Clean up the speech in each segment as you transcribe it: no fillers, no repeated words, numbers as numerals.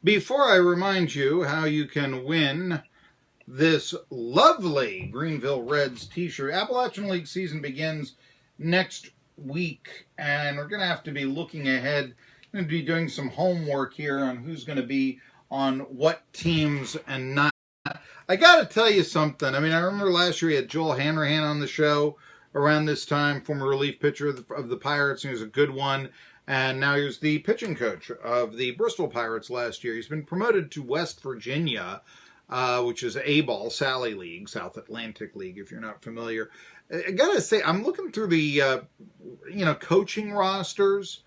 Before I remind you how you can win this lovely Greenville Reds t-shirt, Appalachian League season begins next week, and we're going to have to be looking ahead. We're going to be doing some homework here on who's going to be on what teams and not. I got to tell you something. I mean, I remember last year we had Joel Hanrahan on the show around this time, former relief pitcher of the Pirates, and he was a good one. And now he's the pitching coach of the Bristol Pirates last year. He's been promoted to West Virginia, which is A-Ball, Sally League, South Atlantic League, if you're not familiar. I got to say, I'm looking through the, coaching rosters,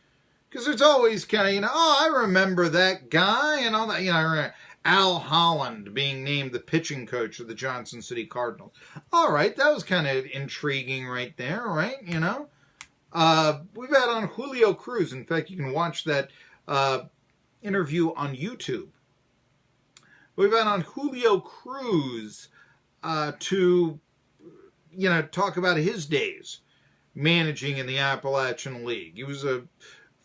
because there's always kind of, I remember that guy and all that. I remember Al Holland being named the pitching coach of the Johnson City Cardinals. All right, that was kind of intriguing right there, right? We've had on Julio Cruz. In fact, you can watch that interview on YouTube. We've had on Julio Cruz to, talk about his days managing in the Appalachian League. He was a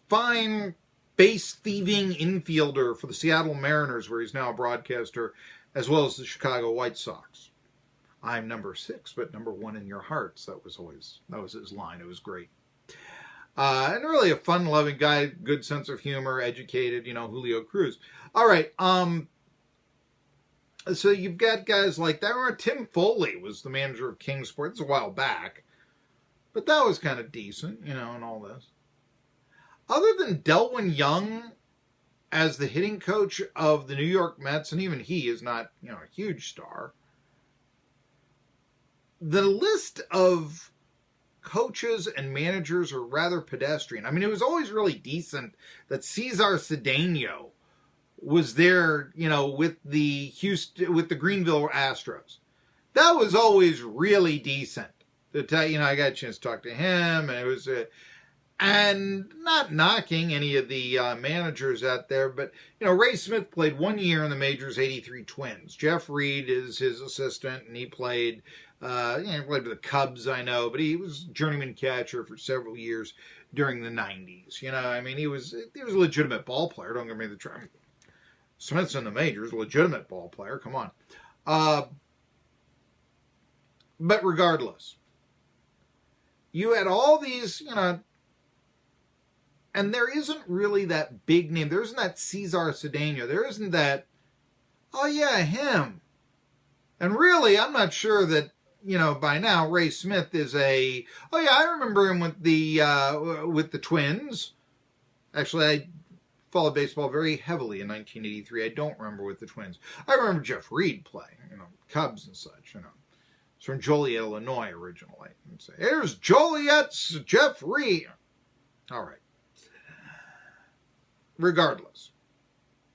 fine base-thieving infielder for the Seattle Mariners, where he's now a broadcaster, as well as the Chicago White Sox. I'm number 6, but number 1 in your hearts. That was his line. It was great. And really a fun-loving guy, good sense of humor, educated, Julio Cruz. All right, so you've got guys like that. I remember Tim Foley was the manager of Kingsport. It's a while back, but that was kind of decent, and all this. Other than Delwyn Young as the hitting coach of the New York Mets, and even he is not, a huge star, the list of coaches and managers are rather pedestrian. I mean, it was always really decent that Cesar Cedeno was there, with the Greenville Astros. That was always really decent. To tell you, I got a chance to talk to him, and it was and not knocking any of the managers out there, but, Ray Smith played 1 year in the majors, 83 Twins. Jeff Reed is his assistant, and he played, he played with the Cubs, I know, but he was journeyman catcher for several years during the 90s. He was a legitimate ball player. Don't get me the trouble. Smith's in the majors, legitimate ball player. Come on. But regardless, you had all these, and there isn't really that big name. There isn't that Cesar Cedeno. There isn't that, oh yeah, him. And really, I'm not sure that, by now Ray Smith is oh yeah, I remember him with the Twins. Actually, I followed baseball very heavily in 1983. I don't remember with the Twins. I remember Jeff Reed playing, Cubs and such, It's from Joliet, Illinois originally. And say, here's Joliet's Jeff Reed. All right. Regardless,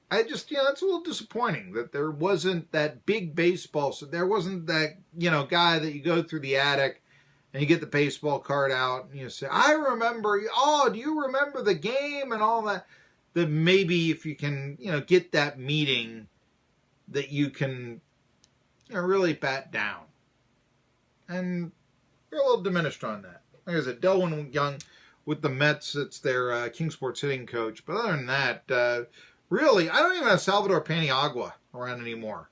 I just, it's a little disappointing that there wasn't that big baseball. So there wasn't that, guy that you go through the attic and you get the baseball card out and you say, I remember, do you remember the game and all that? That maybe if you can, get that meeting that you can, really bat down. And we're a little diminished on that. Like I said, Delwyn Young with the Mets, it's their Kingsport's hitting coach. But other than that, really, I don't even have Salvador Paniagua around anymore.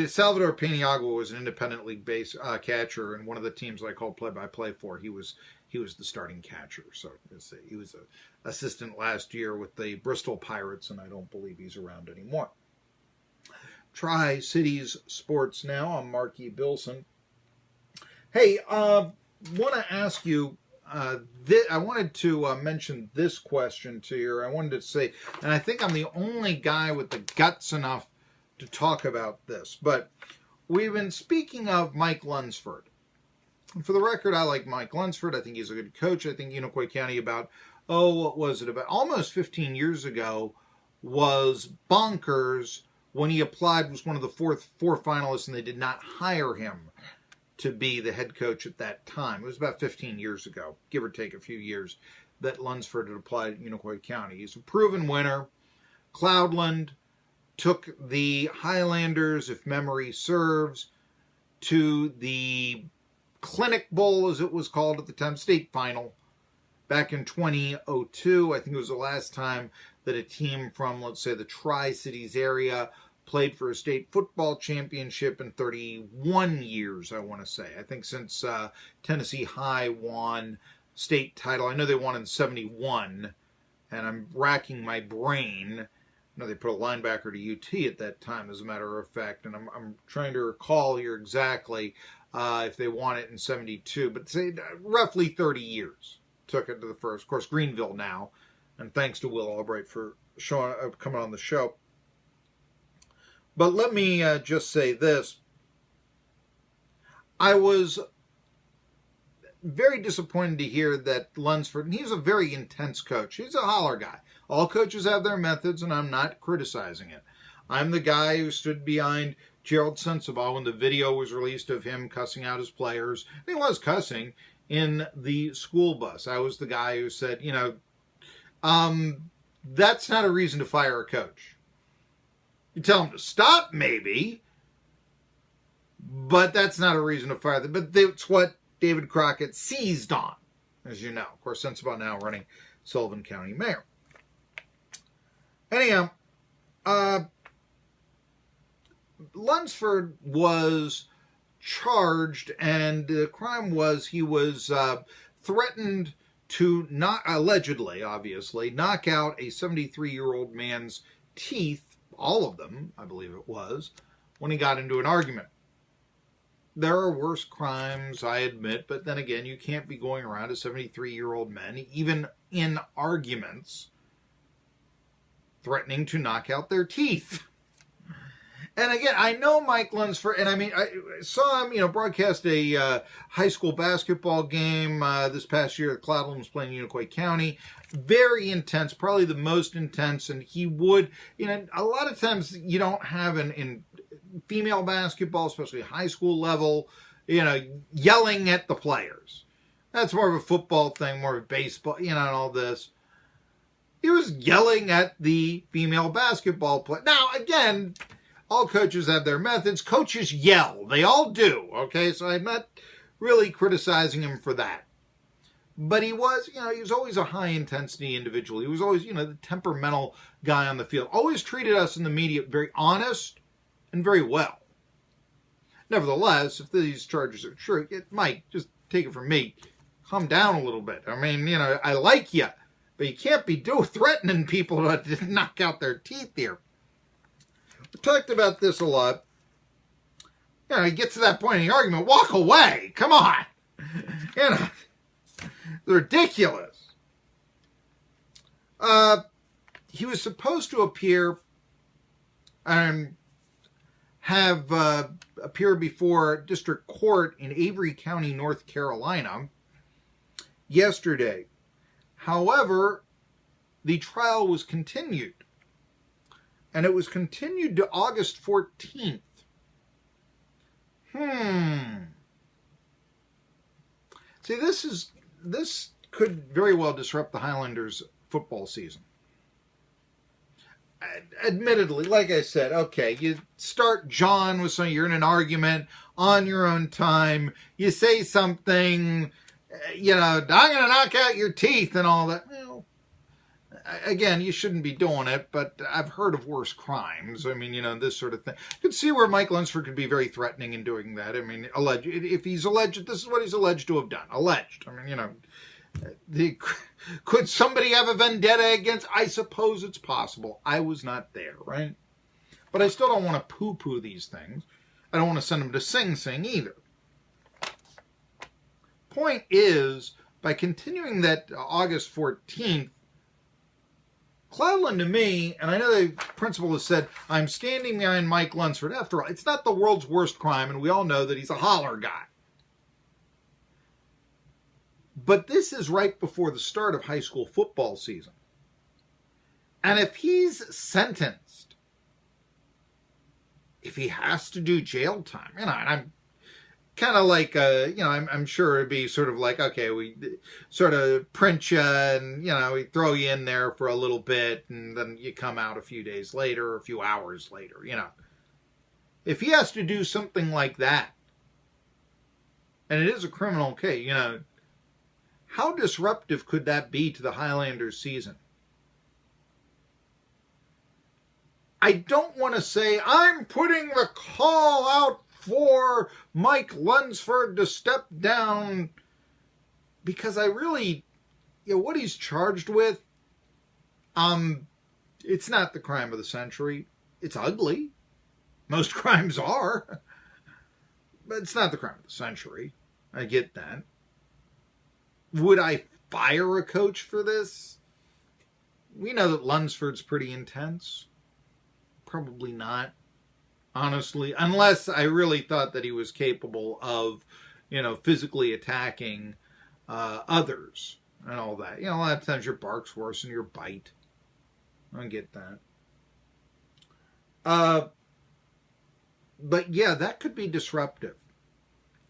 Salvador Paniagua was an independent league base catcher, and one of the teams that I called play-by-play for, he was the starting catcher. So he was an assistant last year with the Bristol Pirates, and I don't believe he's around anymore. Tri-Cities Sports now. I'm Marky Billson. Hey, want to ask you, I wanted to mention this question to you. I wanted to say, and I think I'm the only guy with the guts enough to talk about this, but we've been speaking of Mike Lunsford. And for the record, I like Mike Lunsford. I think he's a good coach. I think Unicoi County about almost 15 years ago was bonkers when he applied, was one of the four finalists, and they did not hire him to be the head coach at that time. It was about 15 years ago, give or take a few years, that Lunsford had applied at Unicoi County. He's a proven winner. Cloudland took the Highlanders, if memory serves, to the Clinic Bowl, as it was called at the time, state final, back in 2002. I think it was the last time that a team from, let's say, the Tri-Cities area played for a state football championship in 31 years, I want to say. I think since Tennessee High won state title. I know they won in 71, and I'm racking my brain. I know they put a linebacker to UT at that time, as a matter of fact, and I'm trying to recall here exactly if they won it in 72, but say roughly 30 years took it to the first. Of course, Greenville now, and thanks to Will Albright for coming on the show. But let me just say this. I was very disappointed to hear that Lunsford, and he's a very intense coach. He's a holler guy. All coaches have their methods, and I'm not criticizing it. I'm the guy who stood behind Gerald Sensabaugh when the video was released of him cussing out his players. And he was cussing in the school bus. I was the guy who said, that's not a reason to fire a coach. You tell them to stop, maybe, but that's not a reason to fire them. But it's what David Crockett seized on, as you know. Of course, Sensabaugh now running Sullivan County mayor. Anyhow, Lunsford was charged, and the crime was he was threatened to allegedly, obviously, knock out a 73-year-old man's teeth, all of them, I believe it was, when he got into an argument. There are worse crimes, I admit, but then again, you can't be going around to 73-year-old men, even in arguments, threatening to knock out their teeth. And again, I know Mike Lunsford, and I saw him, broadcast a high school basketball game this past year. Cloudland was playing Unicoi County. Very intense, probably the most intense, and he would, a lot of times you don't have in female basketball, especially high school level, yelling at the players. That's more of a football thing, more of baseball, and all this. He was yelling at the female basketball player. Now, again, all coaches have their methods. Coaches yell. They all do, okay? So I'm not really criticizing him for that. But he was, he was always a high-intensity individual. He was always, the temperamental guy on the field. Always treated us in the media very honest and very well. Nevertheless, if these charges are true, Mike, just take it from me, calm down a little bit. I mean, I like you, but you can't be threatening people to knock out their teeth here. We talked about this a lot. You get to that point in the argument, walk away. Come on. They're ridiculous. He was supposed to appear and have appeared before district court in Avery County, North Carolina, yesterday. However, the trial was continued. And it was continued to August 14th. See, this could very well disrupt the Highlanders football season. Admittedly, like I said, okay, you start John with something, you're in an argument on your own time, you say something, I'm going to knock out your teeth and all that. Well, again, you shouldn't be doing it, but I've heard of worse crimes. I mean, this sort of thing. You could see where Mike Lunsford could be very threatening in doing that. I mean, alleged. If he's alleged, this is what he's alleged to have done. Alleged. I mean, could somebody have a vendetta against? I suppose it's possible. I was not there, right? But I still don't want to poo-poo these things. I don't want to send them to Sing Sing either. Point is, by continuing that August 14th, Cloudland to me, and I know the principal has said, I'm standing behind Mike Lunsford. After all, it's not the world's worst crime, and we all know that he's a holler guy. But this is right before the start of high school football season. And if he's sentenced, if he has to do jail time, and I'm kind of like, I'm sure it'd be sort of like, okay, we sort of print you and, we throw you in there for a little bit and then you come out a few days later or a few hours later, If he has to do something like that, and it is a criminal case, how disruptive could that be to the Highlanders season? I don't want to say I'm putting the call out for Mike Lunsford to step down, because I really, what he's charged with, it's not the crime of the century. It's ugly. Most crimes are. But it's not the crime of the century. I get that. Would I fire a coach for this? We know that Lunsford's pretty intense. Probably not, honestly, unless I really thought that he was capable of, physically attacking others and all that. A lot of times your bark's worse than your bite. I get that. But yeah, that could be disruptive.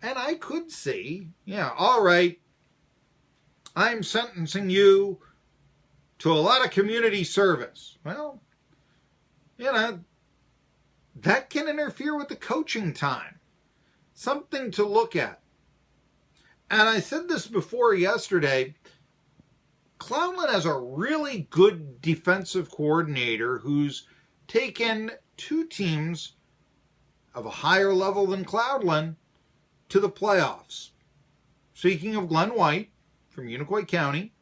And I could see, all right, I'm sentencing you to a lot of community service. Well, that can interfere with the coaching time. Something to look at. And I said this before yesterday, Cloudland has a really good defensive coordinator who's taken two teams of a higher level than Cloudland to the playoffs. Speaking of Glenn White from Unicoi County,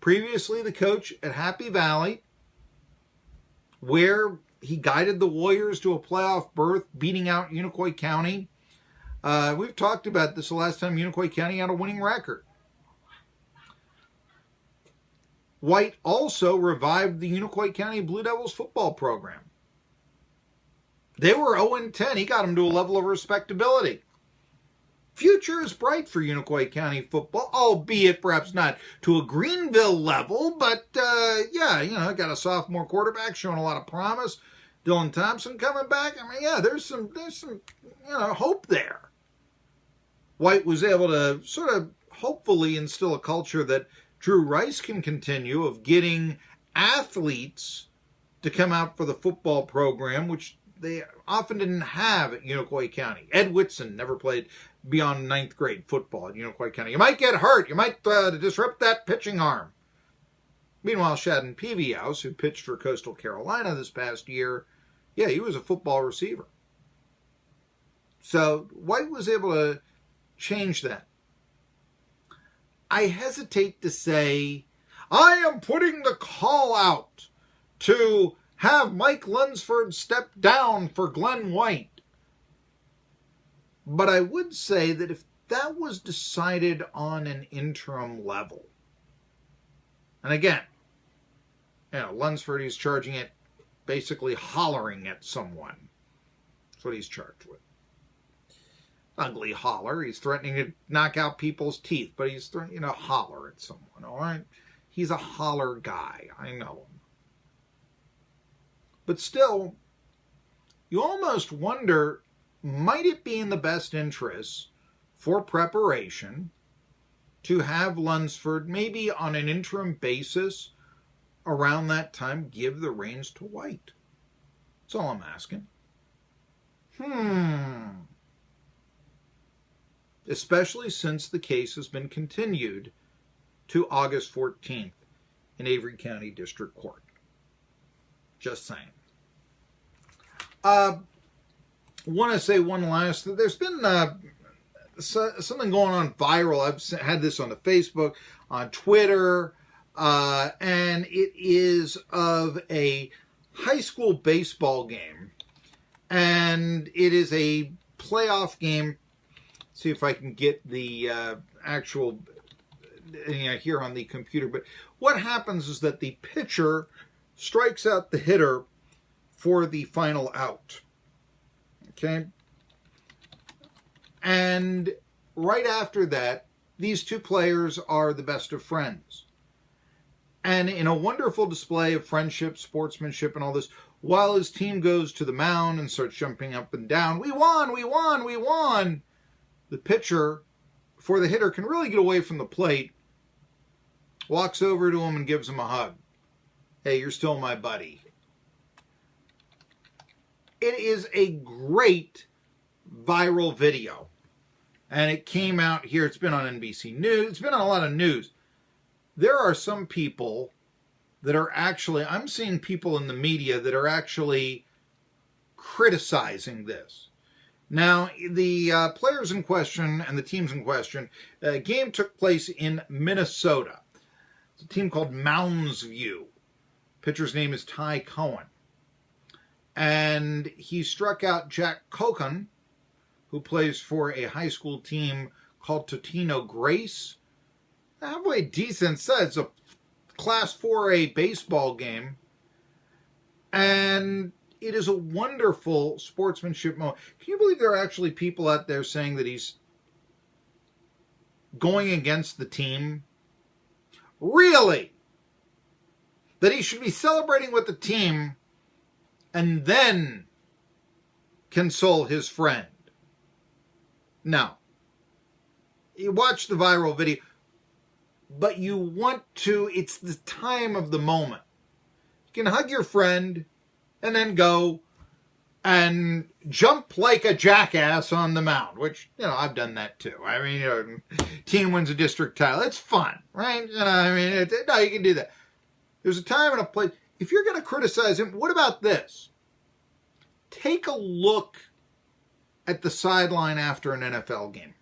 previously the coach at Happy Valley, where he guided the Warriors to a playoff berth, beating out Unicoi County. We've talked about this the last time Unicoi County had a winning record. White also revived the Unicoi County Blue Devils football program. They were 0-10. He got them to a level of respectability. Future is bright for Unicoi County football, albeit perhaps not to a Greenville level, but got a sophomore quarterback showing a lot of promise. Dylan Thompson coming back. There's some hope there. White was able to sort of hopefully instill a culture that Drew Rice can continue of getting athletes to come out for the football program, which they often didn't have at Unicoi County. Ed Whitson never played beyond 9th grade football at Unicoi County. You might get hurt. You might disrupt that pitching arm. Meanwhile, Shadden Peavyhouse, who pitched for Coastal Carolina this past year, he was a football receiver. So White was able to change that. I hesitate to say, I am putting the call out to have Mike Lunsford step down for Glenn White. But I would say that if that was decided on an interim level, and again, Lunsford, he's charging it basically hollering at someone. That's what he's charged with. Ugly holler. He's threatening to knock out people's teeth, but he's threatening to holler at someone, all right? He's a holler guy. I know him. But still, you almost wonder, might it be in the best interest for preparation to have Lunsford, maybe on an interim basis, around that time, give the reins to White? That's all I'm asking. Especially since the case has been continued to August 14th in Avery County District Court. Just saying. Want to say one last. There's been something going on viral. I've had this on the Facebook, on Twitter, and it is of a high school baseball game, and it is a playoff game. See if I can get the actual here on the computer. But what happens is that the pitcher strikes out the hitter for the final out. Okay? And right after that, these two players are the best of friends. And in a wonderful display of friendship, sportsmanship, and all this, while his team goes to the mound and starts jumping up and down, we won, we won, we won, the pitcher, before the hitter can really get away from the plate, walks over to him and gives him a hug. Hey, you're still my buddy. It is a great viral video. and it came out here. It's been on NBC News. It's been on a lot of news. There are some people that are actually, I'm seeing people in the media that are actually criticizing this. Now, the players in question and the teams in question, a game took place in Minnesota. It's a team called Mounds View. Pitcher's name is Ty Cohen. And he struck out Jack Cocan, who plays for a high school team called Totino Grace. Halfway decent set. It's a Class 4A baseball game. And it is a wonderful sportsmanship moment. Can you believe there are actually people out there saying that he's going against the team? Really? That he should be celebrating with the team and then console his friend? No. You watch the viral video, but you want to, it's the time of the moment. You can hug your friend and then go and jump like a jackass on the mound, which, I've done that too. I mean, team wins a district title. It's fun, right? No, you can do that. There's a time and a place. If you're going to criticize him, what about this? Take a look at the sideline after an NFL game.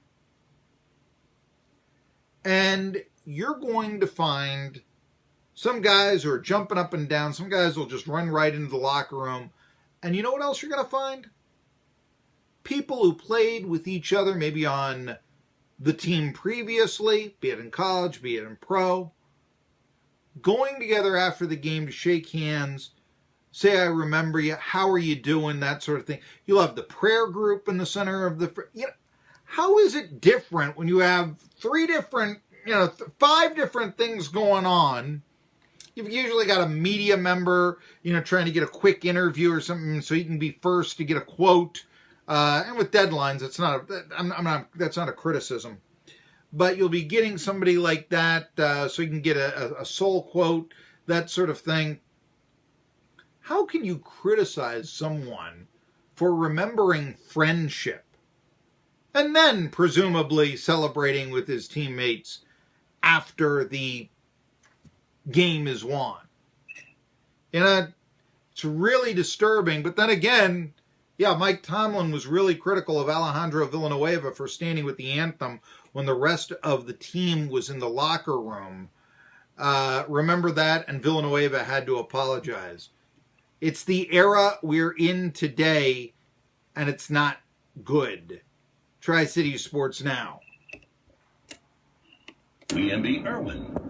And you're going to find some guys who are jumping up and down. Some guys will just run right into the locker room. And you know what else you're going to find? People who played with each other, maybe on the team previously, be it in college, be it in pro, going together after the game to shake hands, say, I remember you, how are you doing, that sort of thing. You'll have the prayer group in the center of the... how is it different when you have 5 different things going on? You've usually got a media member, trying to get a quick interview or something so you can be first to get a quote. And with deadlines, that's not a criticism. But you'll be getting somebody like that so you can get a sole quote, that sort of thing. How can you criticize someone for remembering friendship and then presumably celebrating with his teammates after the game is won? It's really disturbing. But then again, Mike Tomlin was really critical of Alejandro Villanueva for standing with the anthem when the rest of the team was in the locker room. Remember that, and Villanueva had to apologize. It's the era we're in today, and it's not good. Tri-City Sports Now. BNB Irwin.